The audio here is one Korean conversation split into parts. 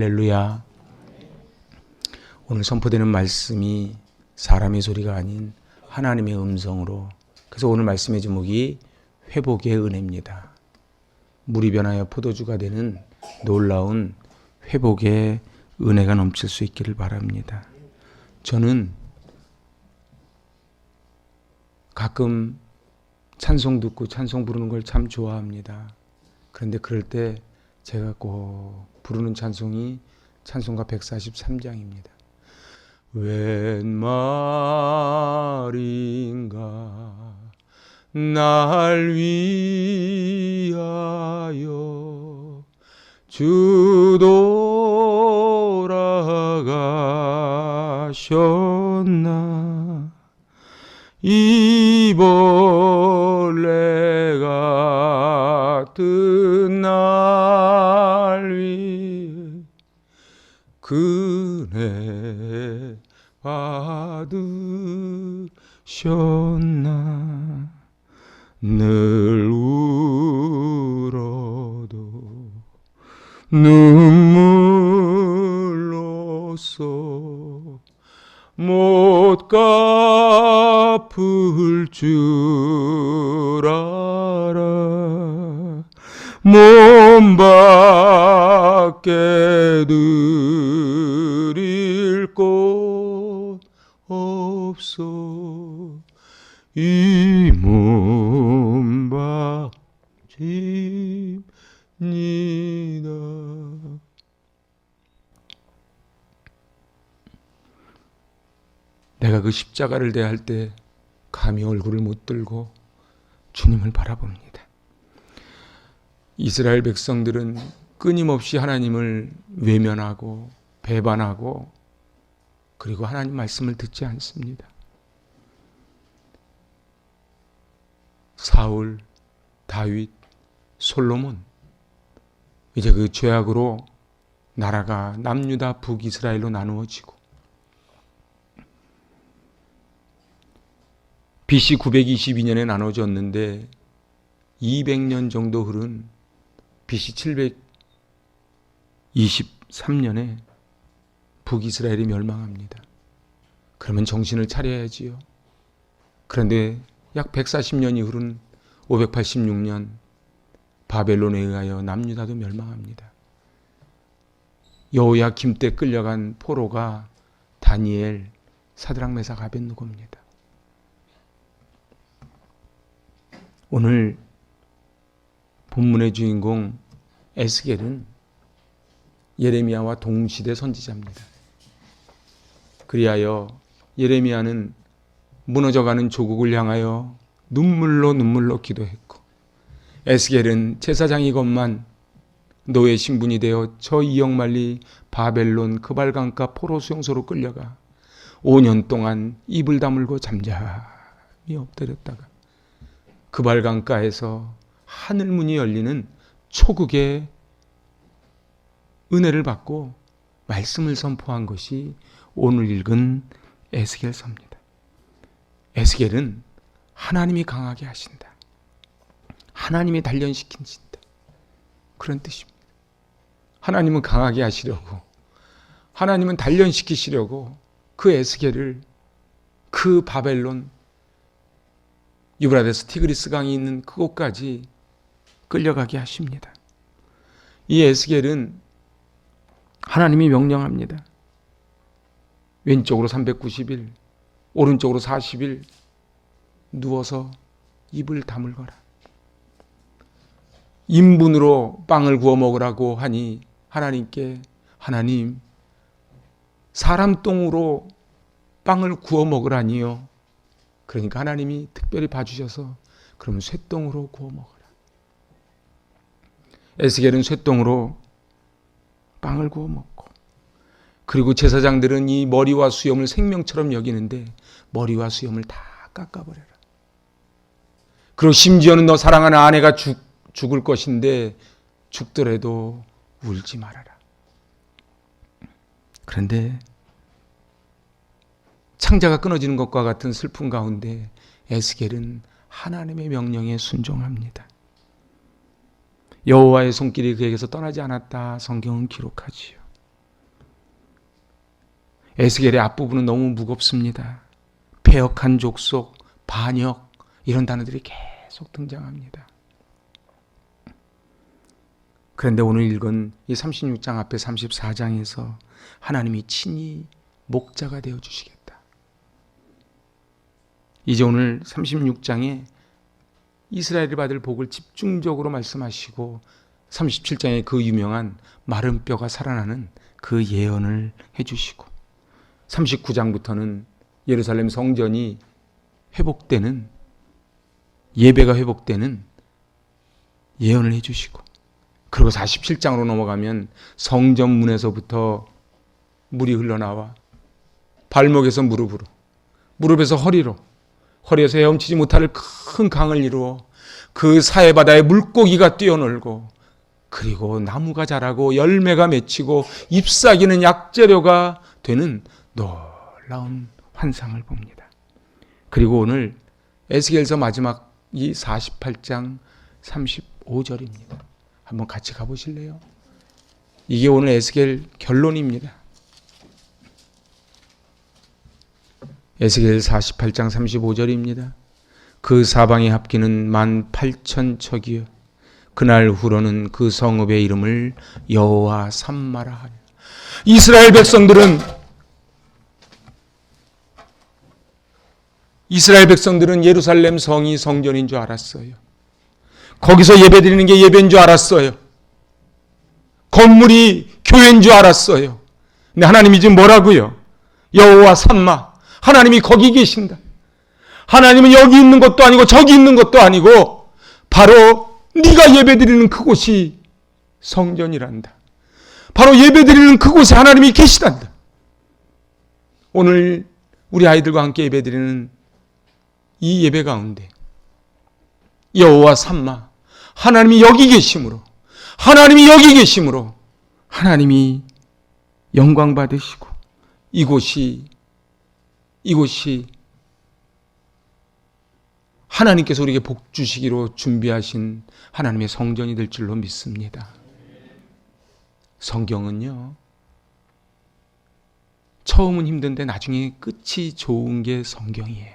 할렐루야. 오늘 선포되는 말씀이 사람의 소리가 아닌 하나님의 음성으로, 그래서 오늘 말씀의 제목이 회복의 은혜입니다. 물이 변하여 포도주가 되는 놀라운 회복의 은혜가 넘칠 수 있기를 바랍니다. 저는 가끔 찬송 듣고 찬송 부르는 걸 참 좋아합니다. 그런데 그럴 때 제가 꼭 부르는 찬송이 찬송가 143장입니다. 웬 말인가 날 위하여 주 돌아가셨나 이 벌레 같은 날 위해 그네 받으셨나 늘 울어도 눈물로써 못 갚을 줄 알아 몸 밖에 드릴 곳 없어 이 몸 바칩니다. 내가 그 십자가를 대할 때 감히 얼굴을 못 들고 주님을 바라봅니다. 이스라엘 백성들은 끊임없이 하나님을 외면하고 배반하고 그리고 하나님 말씀을 듣지 않습니다. 사울, 다윗, 솔로몬, 이제 그 죄악으로 나라가 남유다 북이스라엘로 나누어지고 BC 922년에 나눠졌는데 200년 정도 흐른 BC 723년에 북이스라엘이 멸망합니다. 그러면 정신을 차려야지요. 그런데 약 140년이 흐른 586년 바벨론에 의하여 남유다도 멸망합니다. 여호야김 때 끌려간 포로가 다니엘, 사드락, 메삭, 아벳느고입니다. 오늘 본문의 주인공 에스겔은 예레미야와 동시대 선지자입니다. 그리하여 예레미야는 무너져가는 조국을 향하여 눈물로 기도했고 에스겔은 제사장이건만 노예 신분이 되어 저 이역만리 바벨론 그발강가 포로 수용소로 끌려가 5년 동안 입을 다물고 잠잠히 엎드렸다가 그발강가에서 하늘문이 열리는 초국의 은혜를 받고 말씀을 선포한 것이 오늘 읽은 에스겔서입니다. 에스겔은 하나님이 강하게 하신다. 하나님이 단련시킨다. 그런 뜻입니다. 하나님은 강하게 하시려고, 하나님은 단련시키시려고 그 에스겔을 그 바벨론 유브라데스 티그리스 강이 있는 그곳까지 끌려가게 하십니다. 이 에스겔은 하나님이 명령합니다. 왼쪽으로 390일, 오른쪽으로 40일 누워서 입을 다물거라. 인분으로 빵을 구워 먹으라고 하니 하나님께 하나님 사람 똥으로 빵을 구워 먹으라니요. 그러니까 하나님이 특별히 봐주셔서 그러면 쇠똥으로 구워 먹어라. 에스겔은 쇠똥으로 빵을 구워 먹고 그리고 제사장들은 이 머리와 수염을 생명처럼 여기는데 머리와 수염을 다 깎아버려라. 그리고 심지어는 너 사랑하는 아내가 죽을 것인데 죽더라도 울지 말아라. 그런데 창자가 끊어지는 것과 같은 슬픔 가운데 에스겔은 하나님의 명령에 순종합니다. 여호와의 손길이 그에게서 떠나지 않았다 성경은 기록하지요. 에스겔의 앞부분은 너무 무겁습니다. 패역한 족속, 반역, 이런 단어들이 계속 등장합니다. 그런데 오늘 읽은 이 36장 앞에 34장에서 하나님이 친히 목자가 되어 주시겠다. 이제 오늘 36장에 이스라엘이 받을 복을 집중적으로 말씀하시고 37장에 그 유명한 마른 뼈가 살아나는 그 예언을 해주시고 39장부터는 예루살렘 성전이 회복되는, 예배가 회복되는 예언을 해주시고, 그리고 47장으로 넘어가면 성전 문에서부터 물이 흘러나와 발목에서 무릎으로, 무릎에서 허리로, 허리에서 헤엄치지 못할 큰 강을 이루어 그 사해바다에 물고기가 뛰어놀고, 그리고 나무가 자라고 열매가 맺히고 잎사귀는 약재료가 되는 놀라운 환상을 봅니다. 그리고 오늘 에스겔서 마지막 이 48장 35절입니다. 한번 같이 가보실래요? 이게 오늘 에스겔 결론입니다. 에스겔 48장 35절입니다. 그 사방의 합기는 18,000척이요 그날 후로는 그 성읍의 이름을 여호와 삼마라 하리라. 이스라엘 백성들은 예루살렘 성이 성전인 줄 알았어요. 거기서 예배드리는 게 예배인 줄 알았어요. 건물이 교회인 줄 알았어요. 근데 하나님이 지금 뭐라고요? 여호와 삼마, 하나님이 거기 계신다. 하나님은 여기 있는 것도 아니고 저기 있는 것도 아니고 바로 네가 예배드리는 그곳이 성전이란다. 바로 예배드리는 그곳에 하나님이 계시단다. 오늘 우리 아이들과 함께 예배드리는 이 예배 가운데 여호와 삼마, 하나님이 여기 계심으로, 하나님이 여기 계심으로 하나님이 영광 받으시고 이곳이 하나님께서 우리에게 복 주시기로 준비하신 하나님의 성전이 될 줄로 믿습니다. 성경은요, 처음은 힘든데 나중에 끝이 좋은 게 성경이에요.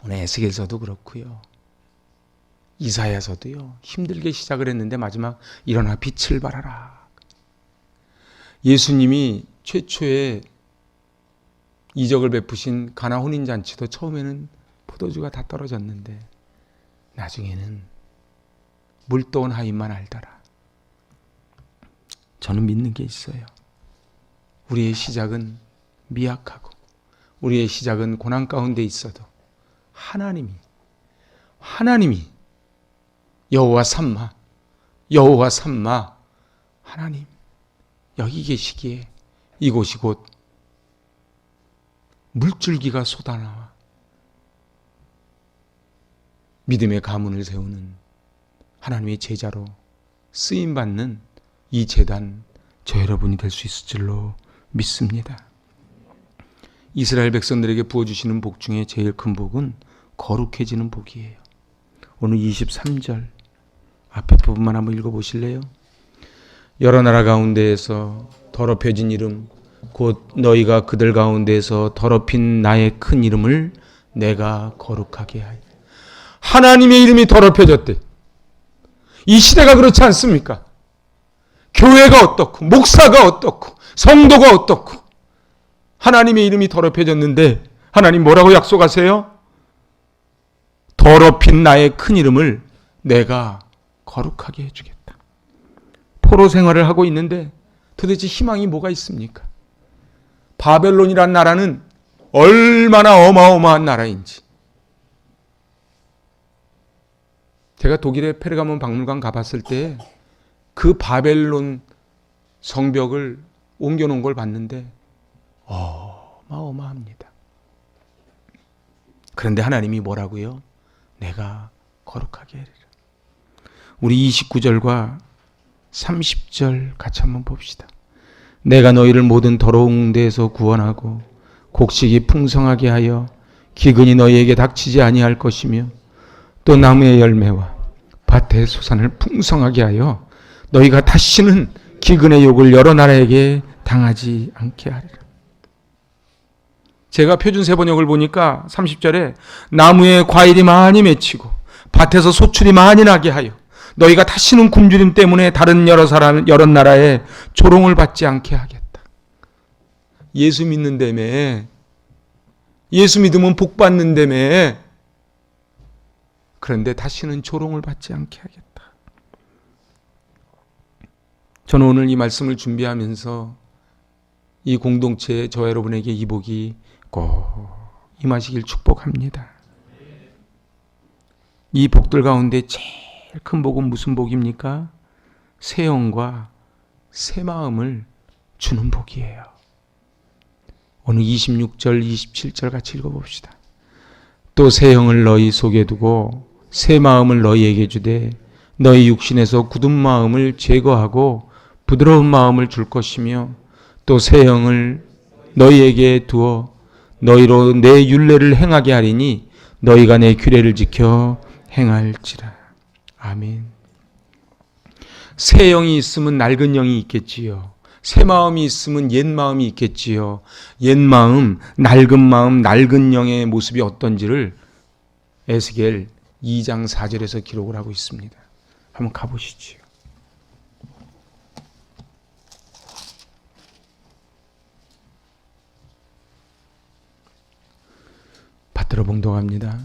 오늘 에스겔서도 그렇고요. 이사야서도요. 힘들게 시작을 했는데 마지막 일어나 빛을 발하라. 예수님이 최초에 이적을 베푸신 가나 혼인잔치도 처음에는 포도주가 다 떨어졌는데 나중에는 물떠온 하인만 알더라. 저는 믿는 게 있어요. 우리의 시작은 미약하고 우리의 시작은 고난 가운데 있어도 하나님이 여호와 삼마, 하나님 여기 계시기에 이곳이 곧 물줄기가 쏟아나와 믿음의 가문을 세우는 하나님의 제자로 쓰임받는 이 제단, 저 여러분이 될 수 있을 줄로 믿습니다. 이스라엘 백성들에게 부어주시는 복 중에 제일 큰 복은 거룩해지는 복이에요. 오늘 23절 앞에 부분만 한번 읽어보실래요? 여러 나라 가운데에서 더럽혀진 이름 곧 너희가 그들 가운데에서 더럽힌 나의 큰 이름을 내가 거룩하게 하리. 하나님의 이름이 더럽혀졌대. 이 시대가 그렇지 않습니까? 교회가 어떻고 목사가 어떻고 성도가 어떻고 하나님의 이름이 더럽혀졌는데 하나님 뭐라고 약속하세요? 더럽힌 나의 큰 이름을 내가 거룩하게 해주겠다. 포로 생활을 하고 있는데 도대체 희망이 뭐가 있습니까? 바벨론이란 나라는 얼마나 어마어마한 나라인지. 제가 독일의 페르가몬 박물관 가봤을 때 그 바벨론 성벽을 옮겨놓은 걸 봤는데 어마어마합니다. 그런데 하나님이 뭐라고요? 내가 거룩하게 하리라. 우리 29절과 30절 같이 한번 봅시다. 내가 너희를 모든 더러운 데에서 구원하고 곡식이 풍성하게 하여 기근이 너희에게 닥치지 아니할 것이며 또 나무의 열매와 밭의 소산을 풍성하게 하여 너희가 다시는 기근의 욕을 여러 나라에게 당하지 않게 하리라. 제가 표준세 번역을 보니까 30절에 나무에 과일이 많이 맺히고 밭에서 소출이 많이 나게 하여 너희가 다시는 굶주림 때문에 다른 여러 나라에 조롱을 받지 않게 하겠다. 예수 믿는다며, 예수 믿으면 복 받는다며, 그런데 다시는 조롱을 받지 않게 하겠다. 저는 오늘 이 말씀을 준비하면서 이 공동체에 저 여러분에게 이 복이 꼭 임하시길 축복합니다. 이 복들 가운데 제일 큰 복은 무슨 복입니까? 새 영과 새 마음을 주는 복이에요. 오늘 26절, 27절 같이 읽어봅시다. 또 새 영을 너희 속에 두고 새 마음을 너희에게 주되 너희 육신에서 굳은 마음을 제거하고 부드러운 마음을 줄 것이며 또 새 영을 너희에게 두어 너희로 내 율례를 행하게 하리니 너희가 내 규례를 지켜 행할지라. 아멘. 새 영이 있으면 낡은 영이 있겠지요. 새 마음이 있으면 옛 마음이 있겠지요. 옛 마음, 낡은 영의 모습이 어떤지를 에스겔 2장 4절에서 기록을 하고 있습니다. 한번 가보시지요. 받들어 봉독합니다.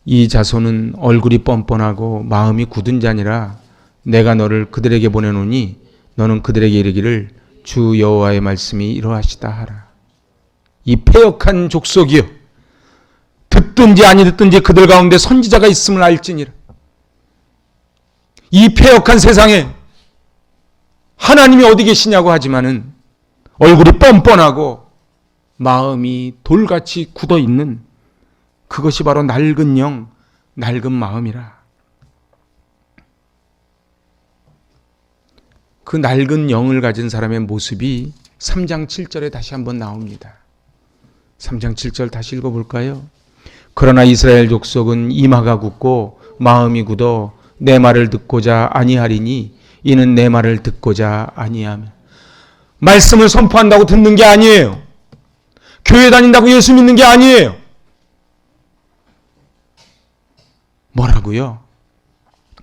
이 자손은 얼굴이 뻔뻔하고 마음이 굳은 자니라. 내가 너를 그들에게 보내노니 너는 그들에게 이르기를 주 여호와의 말씀이 이러하시다 하라. 이 패역한 족속이여, 듣든지 아니 듣든지 그들 가운데 선지자가 있음을 알지니라. 이 패역한 세상에 하나님이 어디 계시냐고 하지만은 얼굴이 뻔뻔하고 마음이 돌같이 굳어 있는 그것이 바로 낡은 영, 낡은 마음이라. 그 낡은 영을 가진 사람의 모습이 3장 7절에 다시 한번 나옵니다. 3장 7절 다시 읽어볼까요? 그러나 이스라엘 족속은 이마가 굳고 마음이 굳어 내 말을 듣고자 아니하리니 이는 내 말을 듣고자 아니하며. 말씀을 선포한다고 듣는 게 아니에요. 교회 다닌다고 예수 믿는 게 아니에요. 뭐라고요?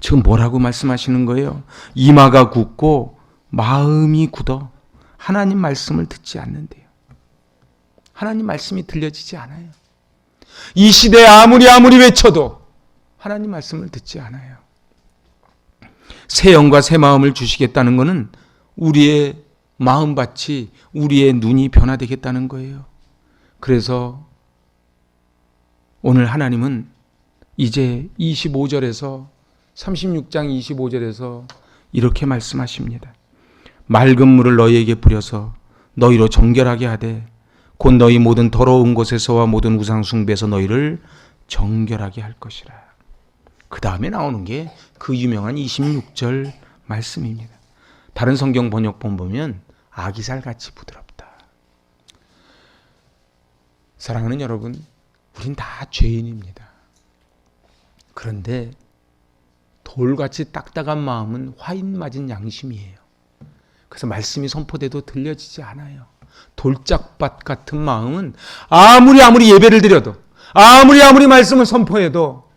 지금 뭐라고 말씀하시는 거예요? 이마가 굳고 마음이 굳어 하나님 말씀을 듣지 않는데요. 하나님 말씀이 들려지지 않아요. 이 시대에 아무리 외쳐도 하나님 말씀을 듣지 않아요. 새 영과 새 마음을 주시겠다는 것은 우리의 마음밭이, 우리의 눈이 변화되겠다는 거예요. 그래서 오늘 하나님은 이제 25절에서 36장 25절에서 이렇게 말씀하십니다. 맑은 물을 너희에게 뿌려서 너희로 정결하게 하되 곧 너희 모든 더러운 곳에서와 모든 우상 숭배에서 너희를 정결하게 할 것이라. 그 다음에 나오는 게 그 유명한 26절 말씀입니다. 다른 성경 번역본 보면 아기살같이 부드럽다. 사랑하는 여러분, 우린 다 죄인입니다. 그런데 돌같이 딱딱한 마음은 화인 맞은 양심이에요. 그래서 말씀이 선포돼도 들려지지 않아요. 돌짝밭 같은 마음은 아무리 예배를 드려도, 아무리 말씀을 선포해도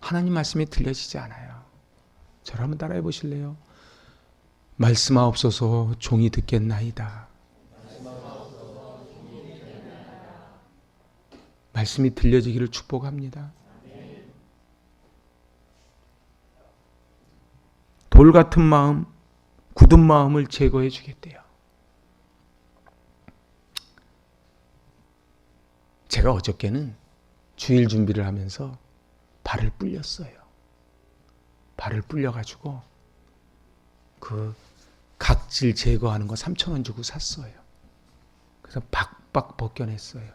하나님 말씀이 들려지지 않아요. 저를 한번 따라해 보실래요? 말씀하옵소서 종이 듣겠나이다. 말씀이 들려지기를 축복합니다. 돌 같은 마음, 굳은 마음을 제거해 주겠대요. 제가 어저께는 주일 준비를 하면서 발을 불렸어요. 발을 불려가지고 그 각질 제거하는 거 3,000원 주고 샀어요. 그래서 박박 벗겨냈어요.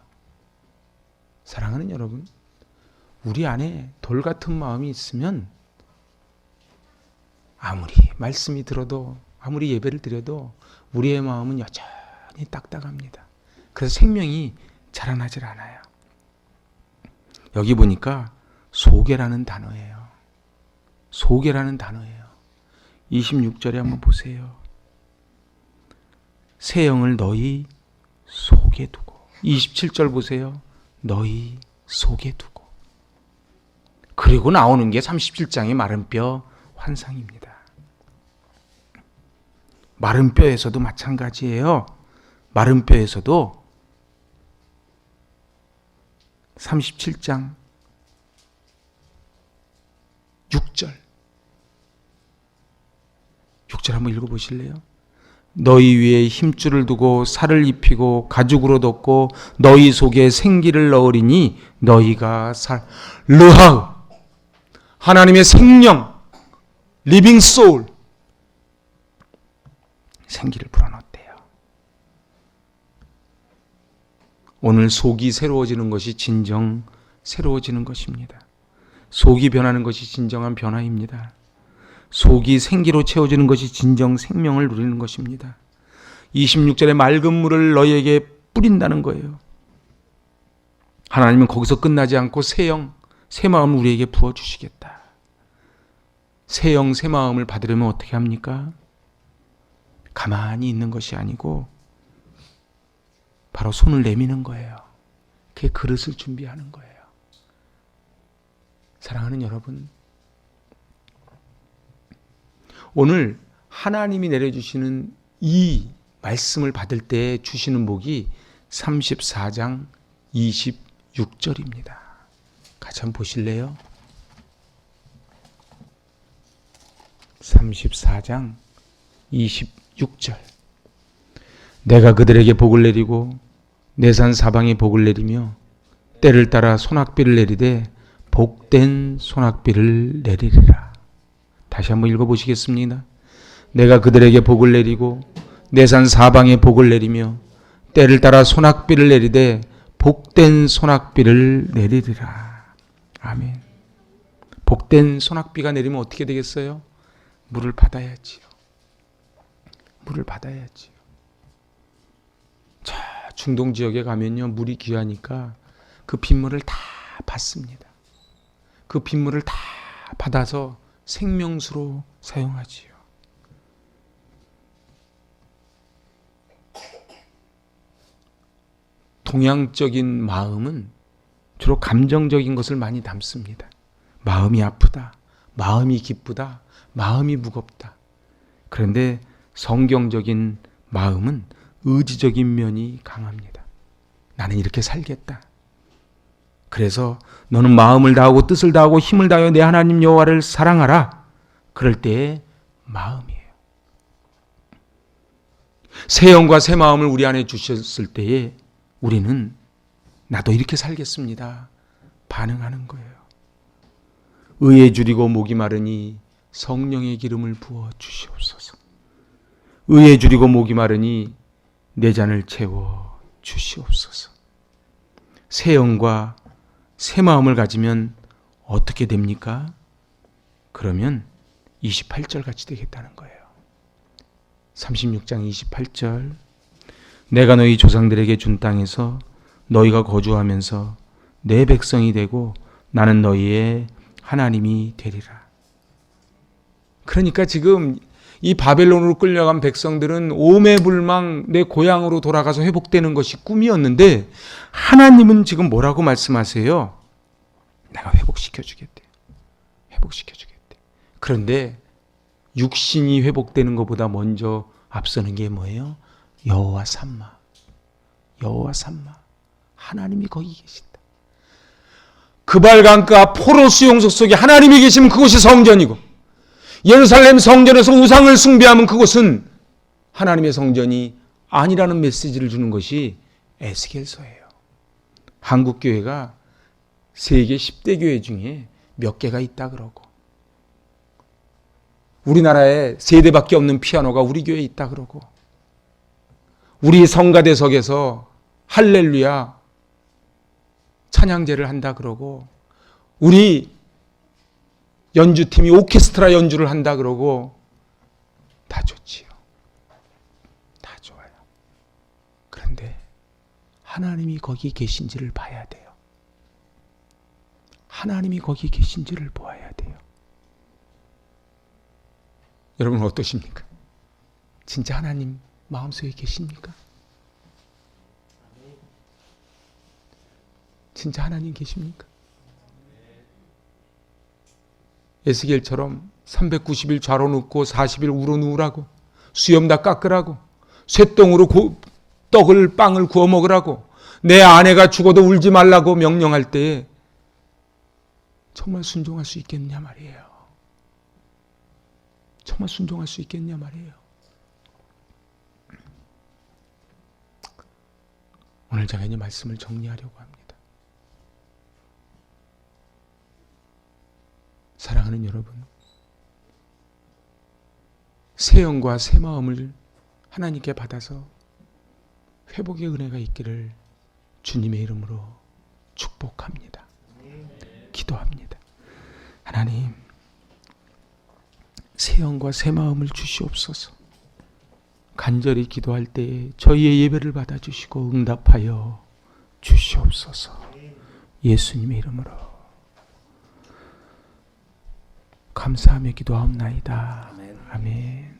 사랑하는 여러분, 우리 안에 돌 같은 마음이 있으면 아무리 말씀이 들어도, 아무리 예배를 드려도 우리의 마음은 여전히 딱딱합니다. 그래서 생명이 자라나질 않아요. 여기 보니까 소개라는 단어예요. 소개라는 단어예요. 26절에 한번 보세요. 새 영을 너희 속에 두고. 27절 보세요. 너희 속에 두고. 그리고 나오는 게 37장의 마른 뼈 환상입니다. 마른 뼈에서도 마찬가지예요. 마른 뼈에서도 37장 6절 한번 읽어보실래요? 너희 위에 힘줄을 두고 살을 입히고 가죽으로 덮고 너희 속에 생기를 넣으리니 너희가 르하우 하나님의 생명 리빙 소울 생기를 불어넣었대요. 오늘 속이 새로워지는 것이 진정 새로워지는 것입니다. 속이 변하는 것이 진정한 변화입니다. 속이 생기로 채워지는 것이 진정 생명을 누리는 것입니다. 26절에 맑은 물을 너희에게 뿌린다는 거예요. 하나님은 거기서 끝나지 않고 새 영, 새 마음을 우리에게 부어주시겠다. 새 영, 새 마음을 받으려면 어떻게 합니까? 가만히 있는 것이 아니고 바로 손을 내미는 거예요. 그게 그릇을 준비하는 거예요. 사랑하는 여러분, 오늘 하나님이 내려주시는 이 말씀을 받을 때 주시는 복이 34장 26절입니다. 같이 한번 보실래요? 34장 26절. 내가 그들에게 복을 내리고 내 산 사방에 복을 내리며 때를 따라 소낙비를 내리되 복된 소낙비를 내리리라. 다시 한번 읽어보시겠습니다. 내가 그들에게 복을 내리고 내 산 사방에 복을 내리며 때를 따라 소낙비를 내리되 복된 소낙비를 내리리라. 아멘. 복된 소낙비가 내리면 어떻게 되겠어요? 물을 받아야지요. 물을 받아야지요. 저 중동 지역에 가면요, 물이 귀하니까 그 빗물을 다 받습니다. 그 빗물을 다 받아서 생명수로 사용하지요. 동양적인 마음은 주로 감정적인 것을 많이 담습니다. 마음이 아프다, 마음이 기쁘다, 마음이 무겁다. 그런데 성경적인 마음은 의지적인 면이 강합니다. 나는 이렇게 살겠다. 그래서 너는 마음을 다하고 뜻을 다하고 힘을 다하여 내 하나님 여호와를 사랑하라. 그럴 때의 마음이에요. 새 영과 새 마음을 우리 안에 주셨을 때에 우리는 나도 이렇게 살겠습니다. 반응하는 거예요. 의에 줄이고 목이 마르니 성령의 기름을 부어 주시옵소서. 의에 줄이고 목이 마르니 내 잔을 채워 주시옵소서. 새 영과 새 마음을 가지면 어떻게 됩니까? 그러면 28절 같이 되겠다는 거예요. 36장 28절. 내가 너희 조상들에게 준 땅에서 너희가 거주하면서 내 백성이 되고 나는 너희의 하나님이 되리라. 그러니까 지금 이 바벨론으로 끌려간 백성들은 오매불망 내 고향으로 돌아가서 회복되는 것이 꿈이었는데 하나님은 지금 뭐라고 말씀하세요? 내가 회복시켜 주겠대. 회복시켜 주겠대. 그런데 육신이 회복되는 것보다 먼저 앞서는 게 뭐예요? 여호와 삼마. 여호와 삼마. 하나님이 거기 계신다. 그발강가 포로 수용소 속에 하나님이 계시면 그곳이 성전이고 예루살렘 성전에서 우상을 숭배하면 그곳은 하나님의 성전이 아니라는 메시지를 주는 것이 에스겔서예요. 한국 교회가 세계 10대 교회 중에 몇 개가 있다 그러고 우리나라에 3대밖에 없는 피아노가 우리 교회에 있다 그러고 우리 성가대석에서 할렐루야 찬양제를 한다 그러고 우리 연주팀이 오케스트라 연주를 한다 그러고 다 좋지요. 다 좋아요. 그런데 하나님이 거기 계신지를 봐야 돼요. 하나님이 거기 계신지를 보아야 돼요. 여러분 어떠십니까? 진짜 하나님 마음속에 계십니까? 진짜 하나님 계십니까? 에스겔처럼 390일 좌로 눕고 40일 우로 누우라고, 수염 다 깎으라고, 쇠똥으로 빵을 구워 먹으라고, 내 아내가 죽어도 울지 말라고 명령할 때에 정말 순종할 수 있겠냐 말이에요. 정말 순종할 수 있겠냐 말이에요. 오늘 제가 이 말씀을 정리하려고 합니다. 사랑하는 여러분, 새 영과 새 마음을 하나님께 받아서 회복의 은혜가 있기를 주님의 이름으로 축복합니다. 기도합니다. 하나님, 새 영과 새 마음을 주시옵소서. 간절히 기도할 때에 저희의 예배를 받아주시고 응답하여 주시옵소서. 예수님의 이름으로 감사하며 기도하옵나이다. 아멘.